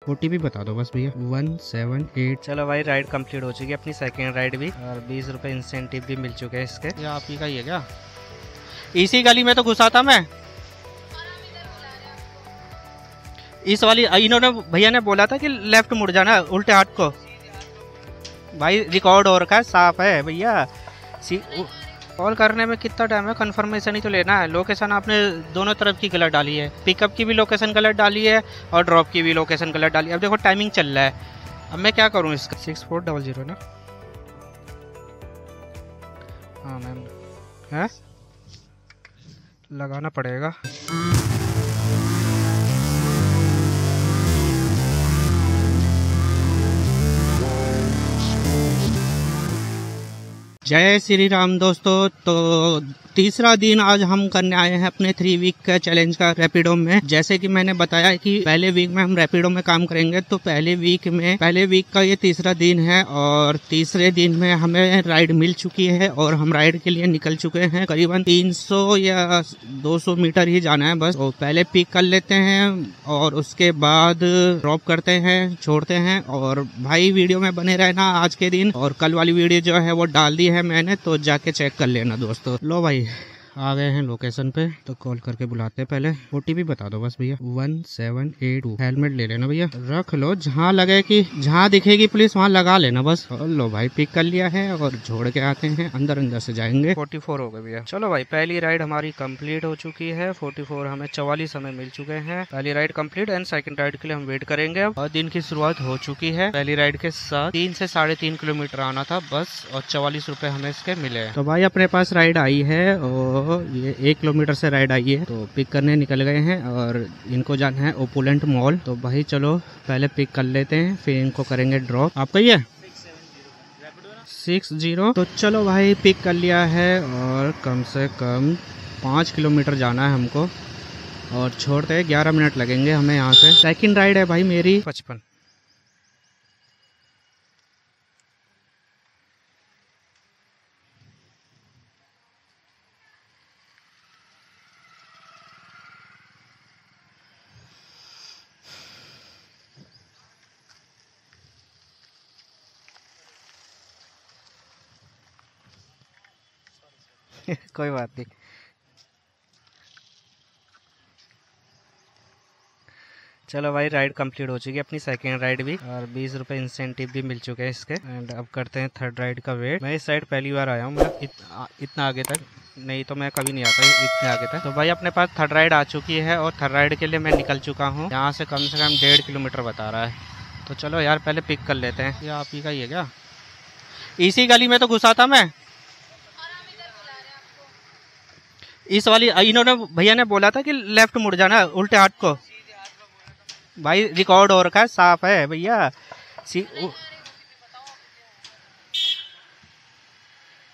OTP बता दो बस भैया 178। चलो भाई राइड कंप्लीट हो चुकी है अपनी सेकेंड राइड भी, और 20 रुपए इंसेंटिव भी मिल चुके हैं इसके। ये आप ही का ही है क्या? इसी गली में तो घुसा था मैं। इस वाली इन्होंने भैया ने बोला था कि लेफ्ट मुड़ जाना उल्टे हाथ को। भाई रिकॉर्ड हो रखा है, साफ है भैया। कॉल करने में कितना टाइम है, कंफर्मेशन ही तो लेना है। लोकेशन आपने दोनों तरफ की गलत डाली है, पिकअप की भी लोकेशन गलत डाली है और ड्रॉप की भी लोकेशन गलत डाली है। अब देखो टाइमिंग चल रहा है, अब मैं क्या करूँ इसका। 6400 ना? हाँ मैम है, लगाना पड़ेगा। जय श्री राम दोस्तों। तो तीसरा दिन आज हम करने आए हैं अपने 3 वीक का चैलेंज का रैपिडो में। जैसे कि मैंने बताया कि पहले वीक में हम रैपिडो में काम करेंगे, तो पहले वीक का ये तीसरा दिन है और तीसरे दिन में हमें राइड मिल चुकी है और हम राइड के लिए निकल चुके हैं। करीबन 300 या 200 मीटर ही जाना है बस। तो पहले पिक कर लेते हैं और उसके बाद ड्रॉप करते हैं, छोड़ते हैं। और भाई वीडियो में बने रहना आज के दिन, और कल वाली वीडियो जो है वो डाल दी है मैंने, तो जाके चेक कर लेना दोस्तों। लो भाई आ गए हैं लोकेशन पे, तो कॉल करके बुलाते हैं। पहले OTP बता दो बस भैया 1782। हेलमेट ले लेना भैया, रख लो, जहाँ लगे कि जहाँ दिखेगी पुलिस वहाँ लगा लेना बस। और लो भाई पिक कर लिया है और छोड़ के आते हैं, अंदर से जाएंगे। 44 हो गए भैया। चलो भाई पहली राइड हमारी कंप्लीट हो चुकी है। 44 हमें 44 हमें मिल चुके हैं। पहली ride complete and second ride के लिए हम वेट करेंगे। और दिन की शुरुआत हो चुकी है। पहली राइड के साथ 3 से 3.5 किलोमीटर आना था बस, और 44 रुपए हमें इसके मिले। तो भाई अपने पास राइड आई है और ये 1 किलोमीटर से राइड आई है, तो पिक करने निकल गए हैं और इनको जाना है ओपुलेंट मॉल। तो भाई चलो पहले पिक कर लेते हैं, फिर इनको करेंगे ड्रॉप। आपका ही है 60। तो चलो भाई पिक कर लिया है और कम से कम 5 किलोमीटर जाना है हमको, और छोड़ते हैं 11 मिनट लगेंगे हमें यहाँ से। सेकंड राइड है भाई मेरी 55। कोई बात नहीं। चलो भाई राइड कंप्लीट हो चुकी है अपनी सेकेंड राइड भी, और 20 रुपए इंसेंटिव भी मिल चुके हैं इसके। एंड अब करते हैं थर्ड राइड का वेट। मैं इस साइड पहली बार आया हूँ, मैं इतना आगे तक नहीं, तो मैं कभी नहीं आता इतने आगे तक। तो भाई अपने पास थर्ड राइड आ चुकी है और थर्ड राइड के लिए मैं निकल चुका हूँ। यहाँ से कम 1.5 किलोमीटर बता रहा है। तो चलो यार पहले पिक कर लेते हैं। ये आप ही का ही है क्या? इसी गली में तो घुसा था मैं। इस वाली इन्होंने भैया ने बोला था कि लेफ्ट मुड़ जाना उल्टे हाथ को। भाई रिकॉर्ड हो रखा है, साफ है भैया।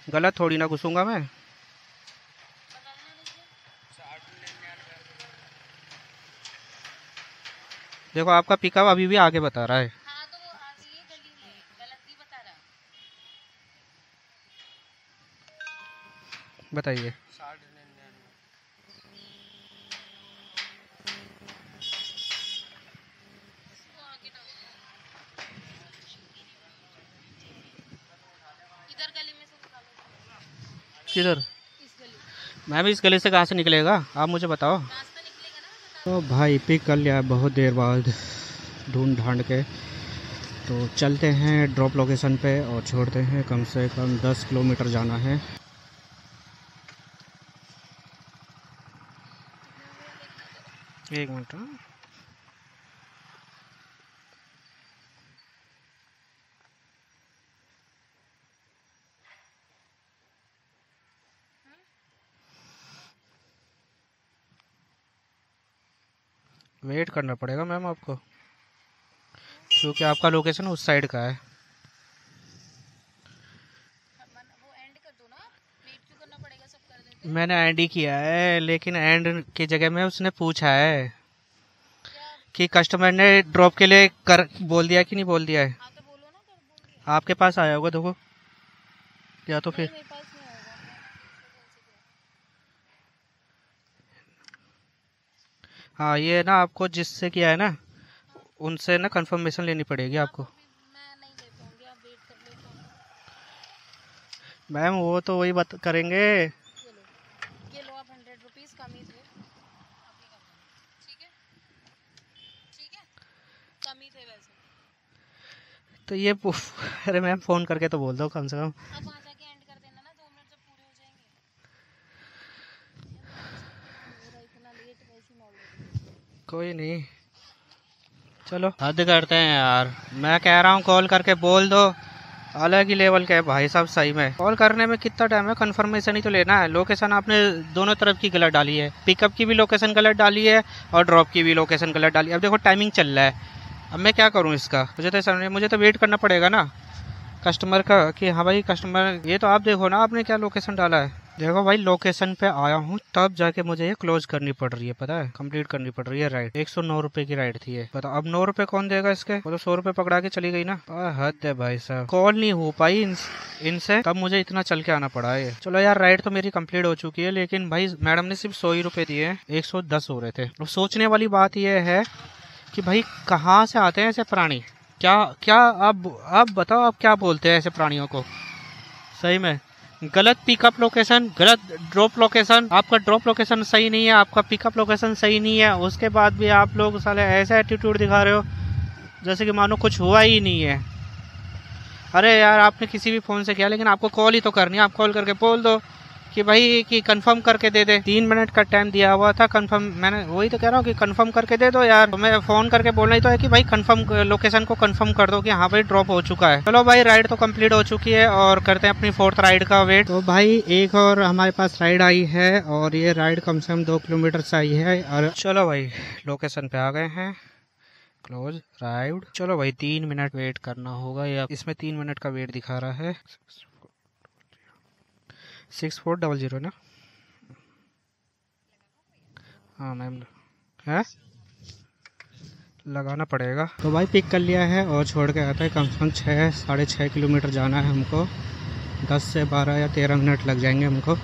गलत थोड़ी ना घुसूंगा मैं। देखो आपका पिकअप अभी भी आगे बता रहा है। हाँ, तो वो आगे ही गली में गलत नहीं बता रहा। बताइए। इधर गली में से निकालो। किधर? इस गली। मैं भी इस गली से कहाँ से निकलेगा आप मुझे बताओ। रास्ता निकलेगा ना, तो भाई पिक कर लिया बहुत देर बाद ढूंढ ढांड के। तो चलते हैं ड्रॉप लोकेशन पे और छोड़ते हैं। कम से कम 10 किलोमीटर जाना है। एक मिनट। वेट करना पड़ेगा मैम आपको, क्योंकि आपका लोकेशन उस साइड का है। वो एंड कर दो ना, वेट क्यों करना पड़ेगा, सब कर देते। मैंने एंड ही किया है, लेकिन एंड की जगह में उसने पूछा है कि कस्टमर ने ड्रॉप के लिए कर बोल दिया कि नहीं बोल दिया है। हाँ तो बोलो ना, कर बोल दिया। आपके पास आया होगा देखो, या तो फिर मेरे पास नहीं होगा। हाँ ये ना आपको जिससे किया है ना उनसे ना कंफर्मेशन लेनी पड़ेगी आपको। मैं नहीं दे पाऊंगी, आप वेट कर लो। मैम वो तो वही बात करेंगे। ये लो आप 100 रुपीज़ कम ही थे, ठीक है ठीक है, कम ही थे वैसे। तो ये अरे मैम फ़ोन करके तो बोल दो कम से कम। आप वहाँ जाके एंड कर देना ना, 2 मिनट जब पूरे हो जाएंगे। मेरा इतना लेट वैसे ना हो। कोई नहीं, चलो हद करते हैं यार। मैं कह रहा हूँ कॉल करके बोल दो, अलग ही लेवल के है भाई साहब। सही में कॉल करने में कितना टाइम है, कंफर्मेशन ही तो लेना है। लोकेशन आपने दोनों तरफ की गलत डाली है, पिकअप की भी लोकेशन गलत डाली है और ड्रॉप की भी लोकेशन गलत डाली है। अब देखो टाइमिंग चल रहा है, अब मैं क्या करूँ इसका? मुझे तो वेट करना पड़ेगा ना कस्टमर का कि हाँ भाई कस्टमर। ये तो आप देखो ना आपने क्या लोकेशन डाला है। देखो भाई लोकेशन पे आया हूँ तब जाके मुझे ये क्लोज करनी पड़ रही है, पता है, कंप्लीट करनी पड़ रही है राइड। 109 रुपए की राइड थी ये, पता अब 9 रुपए कौन देगा इसके? वो तो 100 रुपए पकड़ा के चली गई ना। हद है भाई साहब, कॉल नहीं हो पाई इनसे तब मुझे इतना चल के आना पड़ा है। चलो यार राइड तो मेरी कंप्लीट हो चुकी है, लेकिन भाई मैडम ने सिर्फ 100 ही रुपए दिए, 110 हो रहे थे। तो सोचने वाली बात यह है कि भाई कहाँ से आते हैं ऐसे प्राणी? क्या आप बताओ, आप क्या बोलते हैं ऐसे प्राणियों को? सही में गलत पिकअप लोकेशन, गलत ड्रॉप लोकेशन। आपका ड्रॉप लोकेशन सही नहीं है, आपका पिकअप लोकेशन सही नहीं है, उसके बाद भी आप लोग साले ऐसा एटीट्यूड दिखा रहे हो जैसे कि मानो कुछ हुआ ही नहीं है। अरे यार आपने किसी भी फ़ोन से किया, लेकिन आपको कॉल ही तो करनी है। आप कॉल करके बोल दो कि भाई कि कंफर्म करके दे दे। 3 मिनट का टाइम दिया हुआ था कंफर्म, मैंने वही तो कह रहा हूँ कि कंफर्म करके दे दो यार। तो मैं फ़ोन करके बोलना ही तो है कि भाई कंफर्म लोकेशन को कंफर्म कर दो कि हाँ भाई ड्रॉप हो चुका है। चलो भाई राइड तो कंप्लीट हो चुकी है और करते हैं अपनी 4th राइड का वेट। तो भाई एक और हमारे पास राइड आई है और ये राइड कम से कम 2 किलोमीटर से आई है। और चलो भाई लोकेशन पे आ गए हैं, क्लोज राइड। चलो भाई 3 मिनट वेट करना होगा, या इसमें 3 मिनट का वेट दिखा रहा है। 6400 ना? हाँ मैम है, लगाना पड़ेगा। तो भाई पिक कर लिया है और छोड़ के आता है। कम से कम 6-6.5 किलोमीटर जाना है हमको, 10 से 12 या 13 मिनट लग जाएंगे हमको।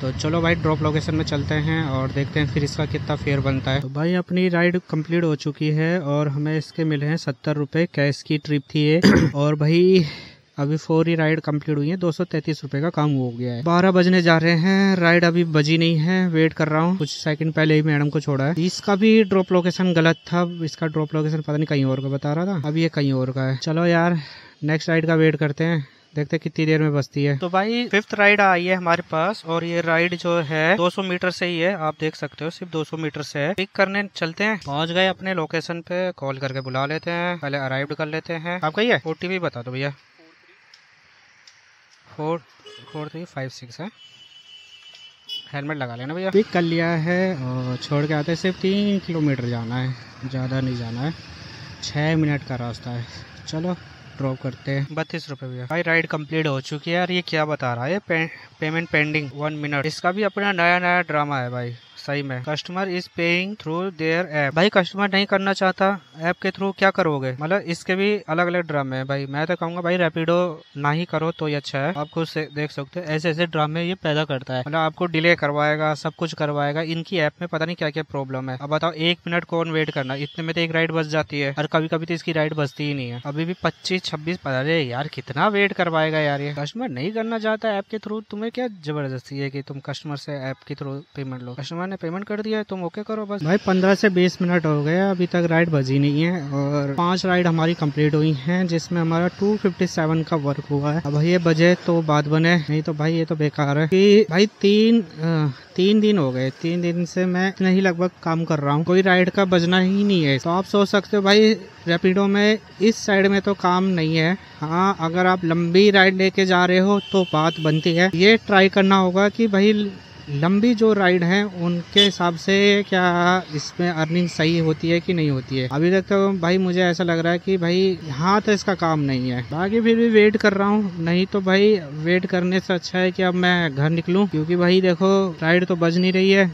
तो चलो भाई ड्रॉप लोकेशन में चलते हैं और देखते हैं फिर इसका कितना फेयर बनता है। तो भाई अपनी राइड कंप्लीट हो चुकी है और हमें इसके मिले हैं 70 रुपये। कैश की ट्रिप थी ये और भाई अभी 4 ही राइड कंप्लीट हुई है, 233 रुपए का काम हो गया है। 12 बजने जा रहे हैं, राइड अभी बजी नहीं है, वेट कर रहा हूँ। कुछ सेकंड पहले ही मैडम को छोड़ा है। इसका भी ड्रॉप लोकेशन गलत था, इसका ड्रॉप लोकेशन पता नहीं कहीं और का बता रहा था, अब ये कहीं और का है। चलो यार नेक्स्ट राइड का वेट करते हैं, देखते हैं कितनी देर में बचती है। तो भाई 5th राइड आई है हमारे पास और ये राइड जो है 200 मीटर से ही है, आप देख सकते हो सिर्फ 200 मीटर से है। पिक करने चलते हैं, पहुंच गए अपने लोकेशन पे, कॉल करके बुला लेते हैं, पहले अराइव कर लेते हैं। आप कही है OTP बता दो भैया। 44356 है, हेलमेट लगा लेना भैया। पिक कर लिया है और छोड़ के आते हैं। सिर्फ 3 किलोमीटर जाना है, ज़्यादा नहीं जाना है, 6 मिनट का रास्ता है। चलो ड्रॉप करते हैं। 32 रुपए भैया। भाई राइड कंप्लीट हो चुकी है यार। ये क्या बता रहा है, पेमेंट पेंडिंग 1 मिनट। इसका भी अपना नया ड्रामा है भाई। सही में customer is paying through their app. भाई कस्टमर नहीं करना चाहता ऐप के थ्रू, क्या करोगे? मतलब इसके भी अलग अलग ड्रामे हैं भाई। मैं तो कहूंगा भाई रैपिडो ना ही करो तो ही अच्छा है। आप खुद से देख सकते हो ऐसे ऐसे ड्रामे ये पैदा करता है। मतलब आपको डिले करवाएगा, सब कुछ करवाएगा। इनकी ऐप में पता नहीं क्या क्या प्रॉब्लम है। अब बताओ 1 मिनट कौन वेट करना, इतने में तो एक राइड बच जाती है और कभी कभी तो इसकी राइड बचती ही नहीं है। अभी भी 25-26 पता नहीं यार कितना वेट करवाएगा यार। ये कस्टमर नहीं करना चाहता ऐप के थ्रू, तुम्हें क्या जबरदस्ती है कि तुम कस्टमर से ऐप के थ्रू पेमेंट लो? कस्टमर ने पेमेंट कर दिया है, तुम ओके करो बस। भाई 15 से 20 मिनट हो गए, अभी तक राइड बजी नहीं है और 5 राइड हमारी कंप्लीट हुई हैं, जिसमें हमारा 257 का वर्क हुआ है। अब ये बजे तो बात बने, नहीं तो भाई ये तो बेकार है कि भाई 3 दिन हो गए, 3 दिन से मैं इतना ही लगभग काम कर रहा हूँ, कोई राइड का बजना ही नहीं है। तो आप सोच सकते हो भाई रैपिडो में इस साइड में तो काम नहीं है। हाँ अगर आप लंबी राइड लेके जा रहे हो तो बात बनती है। ये ट्राई करना होगा कि भाई लंबी जो राइड है उनके हिसाब से क्या इसमें अर्निंग सही होती है कि नहीं होती है। अभी तक तो भाई मुझे ऐसा लग रहा है कि भाई यहाँ तो इसका काम नहीं है। बाकी फिर भी वेट कर रहा हूँ, नहीं तो भाई वेट करने से अच्छा है कि अब मैं घर निकलूँ, क्योंकि भाई देखो राइड तो बज नहीं रही है।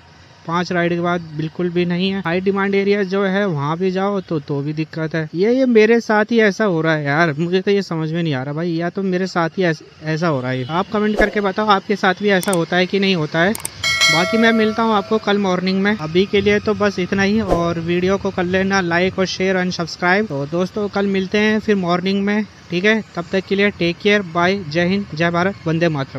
5 राइड के बाद बिल्कुल भी नहीं है। हाई डिमांड एरिया जो है वहाँ भी जाओ तो भी दिक्कत है। ये मेरे साथ ही ऐसा हो रहा है यार, मुझे तो ये समझ में नहीं आ रहा भाई, या तो मेरे साथ ही ऐसा हो रहा है। आप कमेंट करके बताओ आपके साथ भी ऐसा होता है कि नहीं होता है। बाकी मैं मिलता हूँ आपको कल मॉर्निंग में। अभी के लिए तो बस इतना ही, और वीडियो को कर लेना लाइक और शेयर एंड सब्सक्राइब। तो दोस्तों कल मिलते हैं फिर मॉर्निंग में, ठीक है। तब तक के लिए टेक केयर, बाय, जय हिंद, जय भारत, वंदे मातरम।